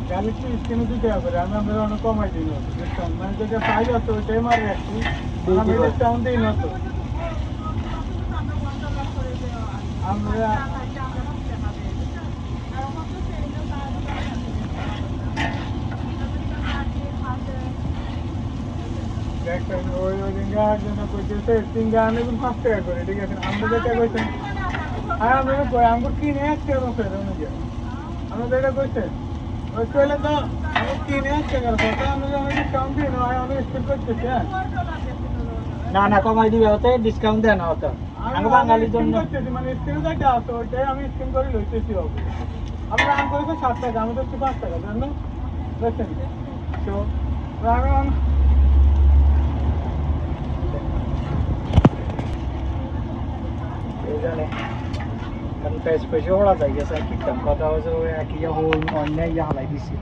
গাড়ি কি স্কিমে দিতে হবে আমি আমরা অনেক কমাই দিই না ডিসকাউন্ট মানে যেটা প্রাইস আছে ওইটাই মারি রাখছি আমি ডিসকাউন্ট দিই না তো আমরা দেখেন ওই ওই দিনকার জন্য কইতেছে 3 গানে কিন্তু 5 টাকা করে ঠিক আছে আমরা যেটা কইছেন আর আমরা কই আমরা কিনে আসতে হবে ফের অনুযায়ী আমরা যেটা কইছেন ওই কইলে তো আমরা কিনে আসতে গেল তো আমরা অনেক ডিসকাউন্ট দিই না অনেক স্পিড করতেছি হ্যাঁ না না কমাই দিবে হতে ডিসকাউন্ট দেন না হতো আমি বাঙালির জন্য মানে স্কিম যেটা আছে ওইটাই আমি স্কিম করে লইতেছি হবে আমরা আম করেছে 7 টাকা আমি তো 5 টাকা জানো দেখেন তো আমি এই জানে কারণ পেজ পেজে ওরা যাই গেছে কি কাম কথা হচ্ছে ওই একই অন্যায় হালাই দিছি